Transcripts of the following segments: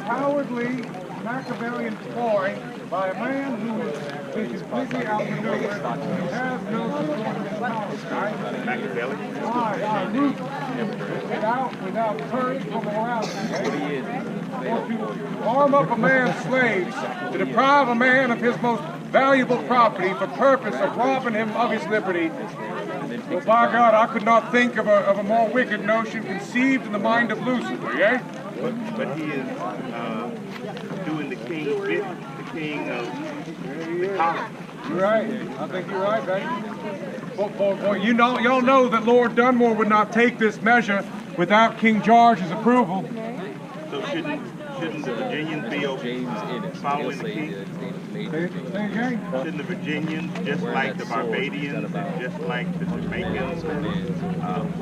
cowardly Machiavellian ploy by a man who is completely outmaneuvered, who has no support in power, right? Machiavelli? Without courage or morality. Or to arm up a man's slaves, to deprive a man of his most valuable property for purpose of robbing him of his liberty. Well, by God, I could not think of a more wicked notion conceived in the mind of Lucifer, yea? But he is doing the king's business, the king of the colony. You're right. I think you're right, baby. Well, y'all know that Lord Dunmore would not take this measure without King George's approval. So shouldn't the Virginians be following the king? Say again? Shouldn't the Virginians, just like the Barbadians and just like the Jamaicans,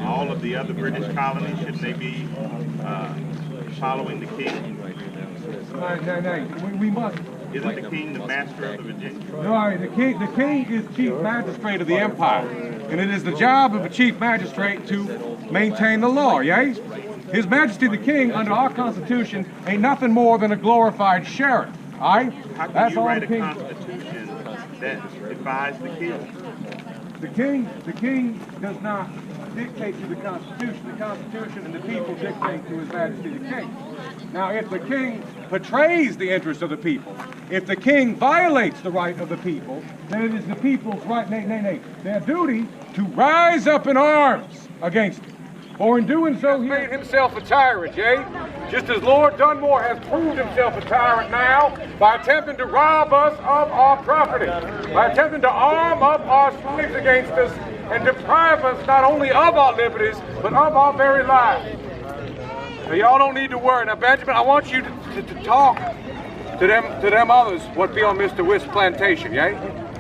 all of the other British colonies, shouldn't they be following the king? No, we must. Isn't the king the master of the Virginians? No, the king is chief magistrate of the empire, and it is the job of a chief magistrate to maintain the law, yea? His Majesty the King, under our Constitution, ain't nothing more than a glorified sheriff, all right? How can you write a constitution that defies the king? The king does not dictate to the Constitution. The Constitution and the people dictate to His Majesty the King. Now, if the king betrays the interests of the people, if the king violates the right of the people, then it is the people's right, their duty to rise up in arms against it. For in doing so, he made himself a tyrant, yea? Just as Lord Dunmore has proved himself a tyrant now by attempting to rob us of our property, by attempting to arm up our slaves against us and deprive us not only of our liberties, but of our very lives. Now, y'all don't need to worry. Now, Benjamin, I want you to talk to them others what be on Mr. Wisp's plantation, yea?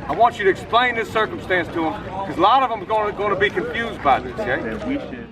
I want you to explain this circumstance to them, because a lot of them are going to be confused by this, yea? That we should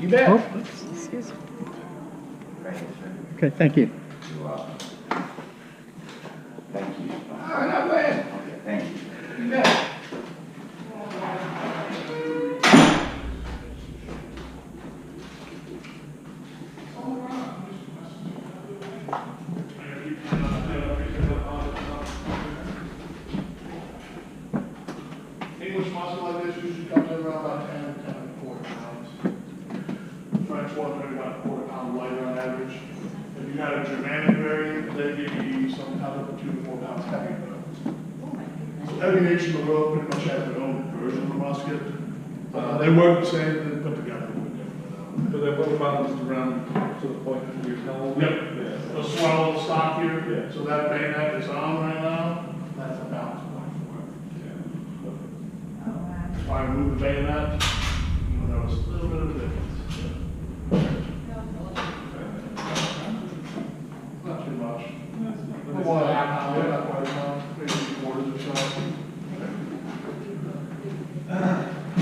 You bet. Oh. Okay, thank you. Thank you. All right, not bad. Okay, thank you. You bet. English muscle like this usually comes in around about 10 and 10 and a quarter pounds. French one, maybe about a quarter pound lighter on average. If you got a Germanic variant, they give you some kind of 2 to 4 pounds heavier. So every nation in the world pretty much has their own version of the musket. They work the same, they put together. But they're well balanced around to the point of your towel. Yep. The swell of the stock here. Yeah. So that bayonet is on right now. That's a balance point for it. If I remove the bayonet, you'll notice a little bit of a difference. Not too much. Well, not quite a pound, maybe 3/4 or so.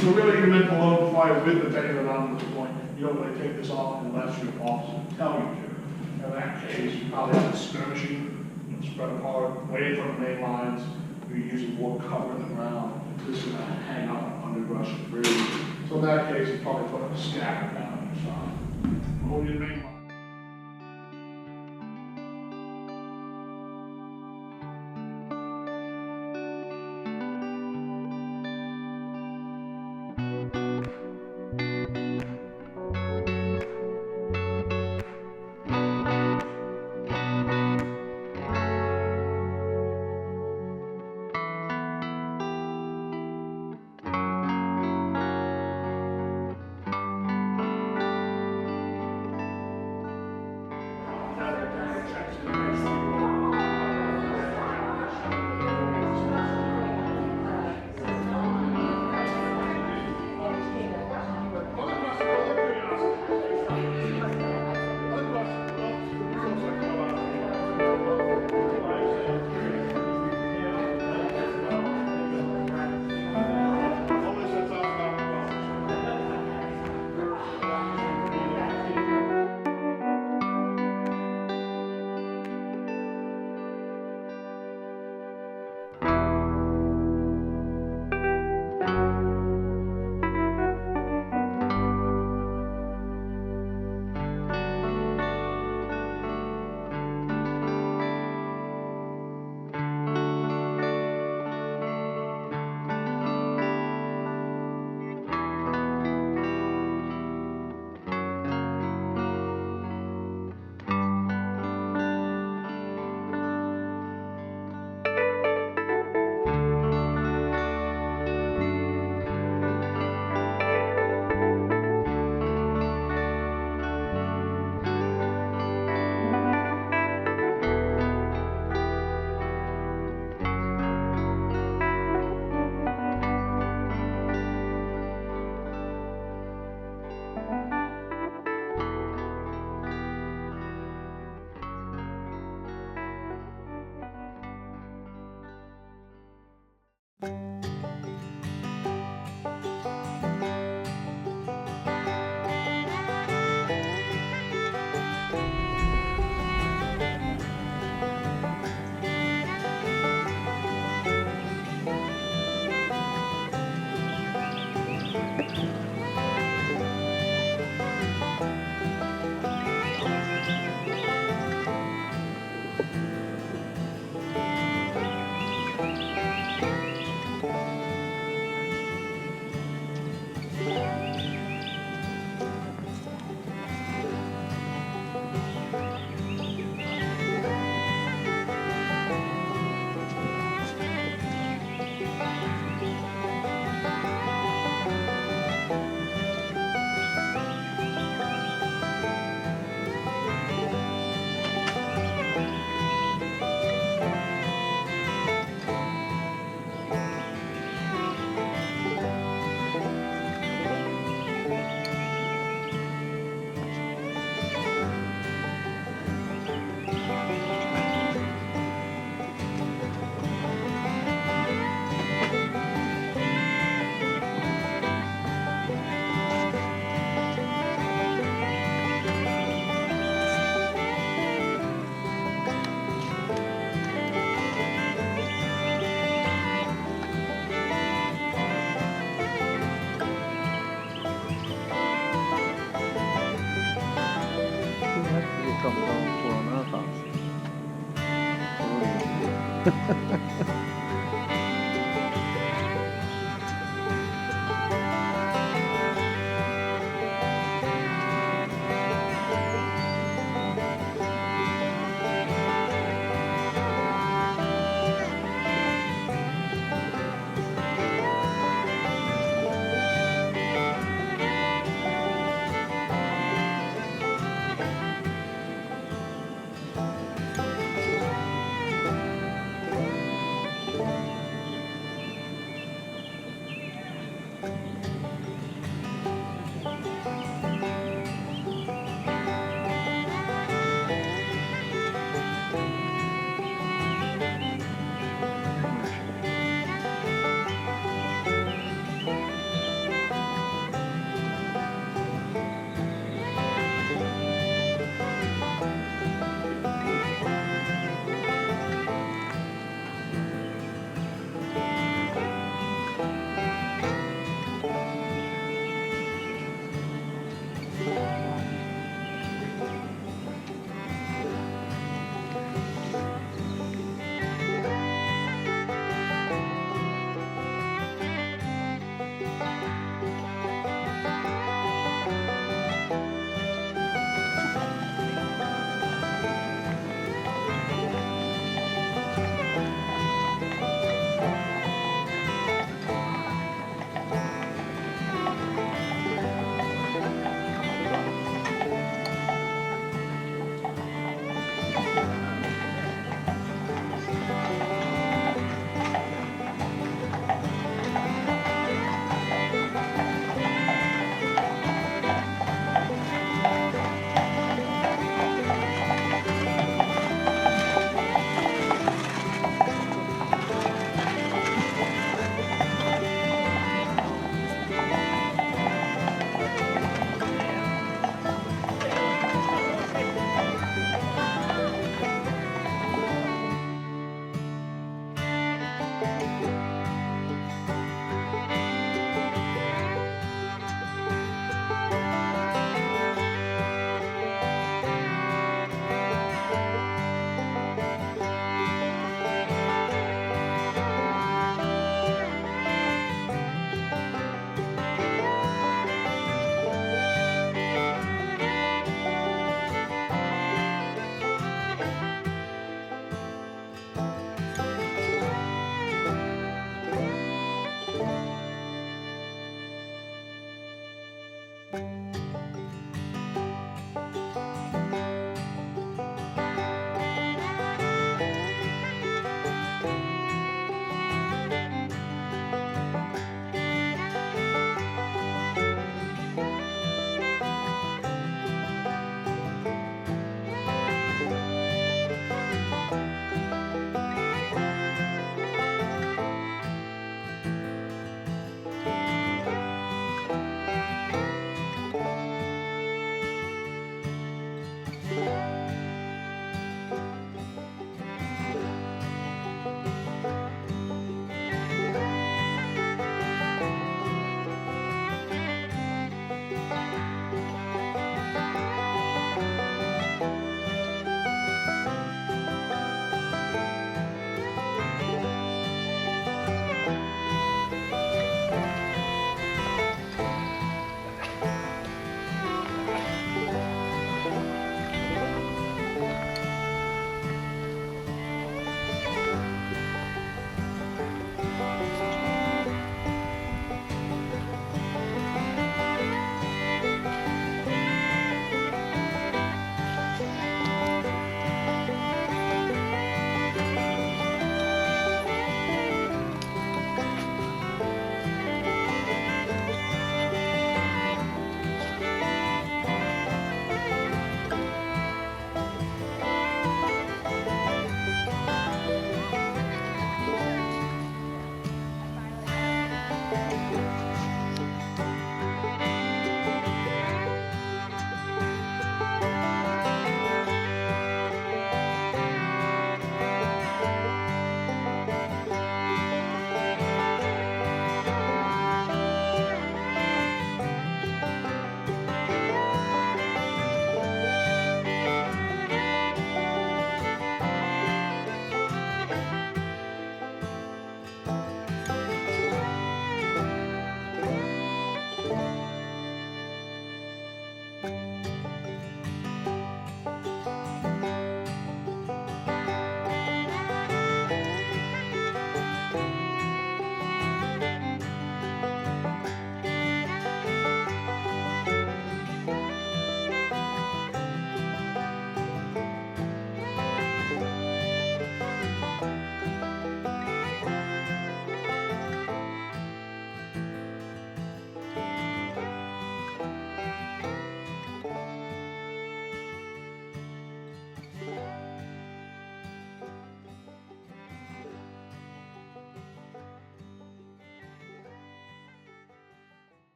So really, you're meant to load the fire with the bayonet on at this point. You don't really take this off unless your officer tell you to. In that case, you probably have to skirmishing, spread apart, away from the main lines. You're using more cover in the ground. This is going to hang out on underbrush and trees. So in that case, you probably put a scatter down on your side. Hold your main line.